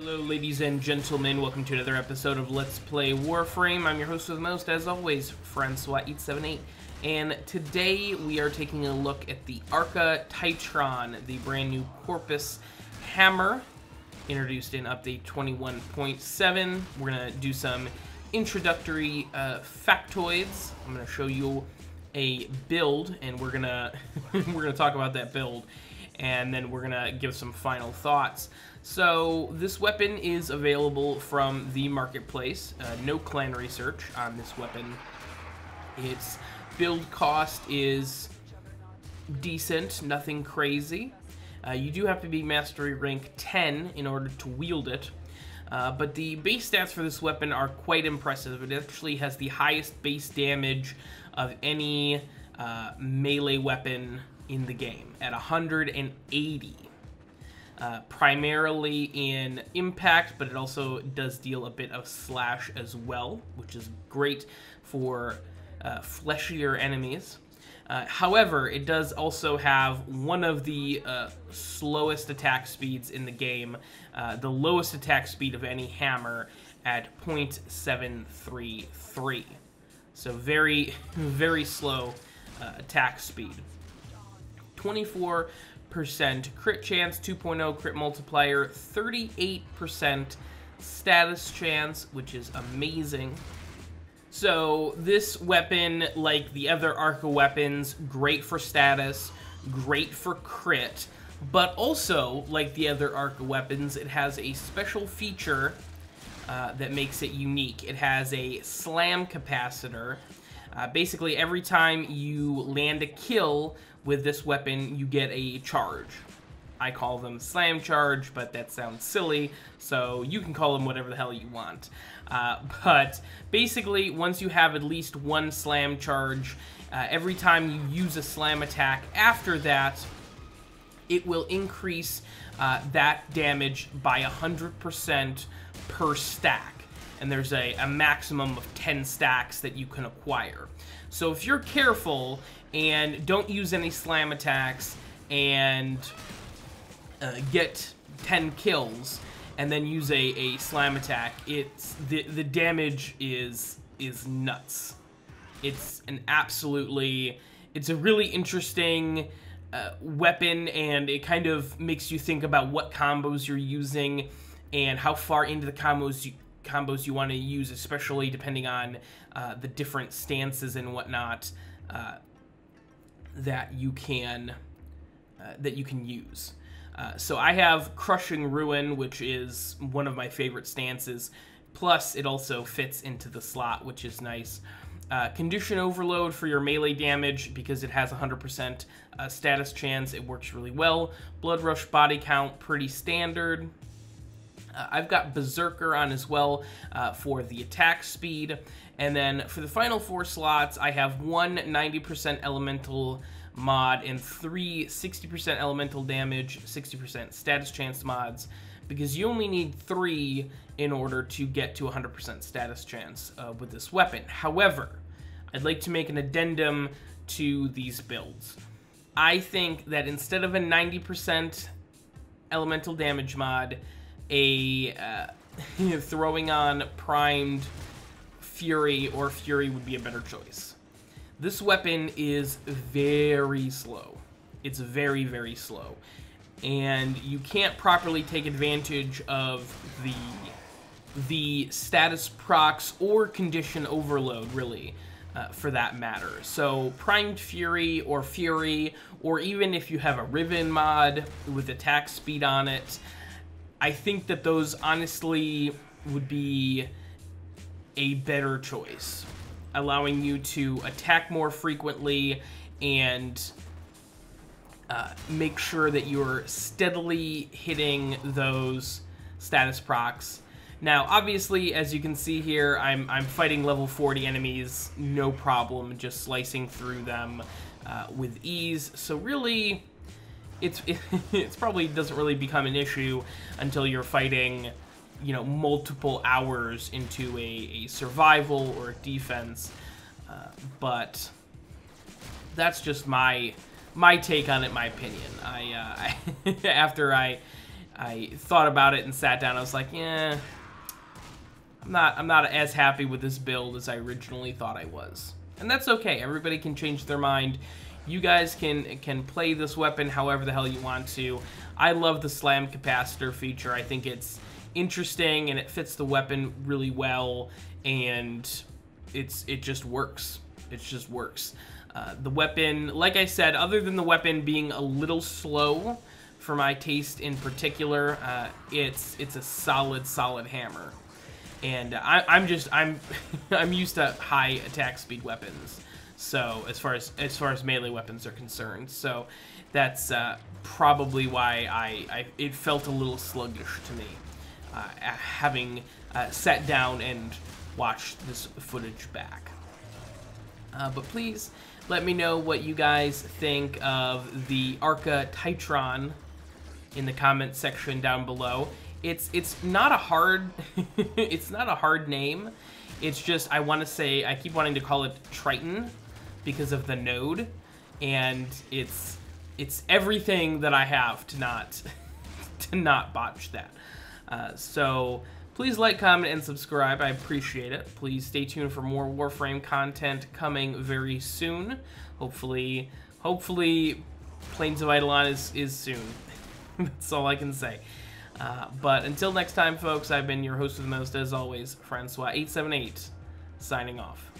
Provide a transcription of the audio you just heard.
Hello ladies and gentlemen, welcome to another episode of Let's Play Warframe. I'm your host with the most, as always, Francois878, and today we are taking a look at the Arca Titron, the brand new Corpus hammer, introduced in update 21.7. We're going to do some introductory factoids. I'm going to show you a build, and we're going to talk about that build, and then we're going to give some final thoughts. So this weapon is available from the marketplace. No clan research on this weapon. Its build cost is decent, nothing crazy. You do have to be mastery rank 10 in order to wield it. But the base stats for this weapon are quite impressive. It actually has the highest base damage of any melee weapon in the game at 180. Primarily in impact, but it also does deal a bit of slash as well, which is great for fleshier enemies. However, it does also have one of the slowest attack speeds in the game, the lowest attack speed of any hammer at 0.733. So very, very slow attack speed. 24% crit chance, 2.0 crit multiplier, 38% status chance, which is amazing. So this weapon, like the other Arca weapons, great for status, great for crit, but also, like the other Arca weapons, it has a special feature that makes it unique. It has a slam capacitor. Basically, every time you land a kill with this weapon, you get a charge. I call them slam charge, but that sounds silly, so you can call them whatever the hell you want. But basically, once you have at least one slam charge, every time you use a slam attack after that, it will increase that damage by 100% per stack. And there's a maximum of 10 stacks that you can acquire. So if you're careful and don't use any slam attacks and get 10 kills and then use a slam attack, it's the damage is nuts. It's an absolutely, it's a really interesting weapon, and it kind of makes you think about what combos you're using and how far into the combos you want to use, especially depending on the different stances and whatnot that you can use. So I have Crushing Ruin, which is one of my favorite stances. Plus, it also fits into the slot, which is nice. Condition Overload for your melee damage, because it has 100% status chance. It works really well. Blood Rush Body Count, pretty standard. I've got Berserker on as well for the attack speed. And then for the final 4 slots, I have one 90% elemental mod and 3 60% elemental damage, 60% status chance mods, because you only need 3 in order to get to 100% status chance with this weapon. However, I'd like to make an addendum to these builds. I think that instead of a 90% elemental damage mod, throwing on primed Fury or Fury would be a better choice. This weapon is very slow. It's very, very slow. And you can't properly take advantage of the status procs or condition overload, really, for that matter. So primed Fury, or even if you have a Riven mod with attack speed on it, I think that those honestly would be a better choice, allowing you to attack more frequently and make sure that you're steadily hitting those status procs. Now, obviously, as you can see here, I'm fighting level 40 enemies, no problem, just slicing through them with ease. So really, it's probably doesn't really become an issue until you're fighting, you know, multiple hours into a survival or a defense. But that's just my take on it, my opinion. After I I thought about it and sat down. I was like, yeah, I'm not as happy with this build as I originally thought I was. And that's okay. Everybody can change their mind. You guys can play this weapon however the hell you want to. I love the slam capacitor feature. I think it's interesting and it fits the weapon really well, and it just works. It just works. The weapon, like I said, other than the weapon being a little slow for my taste in particular, it's a solid hammer. And I'm used to high attack speed weapons. So as far as melee weapons are concerned, so that's probably why it felt a little sluggish to me, having sat down and watched this footage back. But please let me know what you guys think of the Arca Titron in the comment section down below. It's not a hard it's not a hard name. It's just I keep wanting to call it Triton because of the node, and it's everything that I have to not botch that. So please like, comment, and subscribe. I appreciate it. Please stay tuned for more Warframe content coming very soon. Hopefully Plains of Eidolon is soon. That's all I can say. But until next time, folks, I've been your host with the most, as always, Francois878, signing off.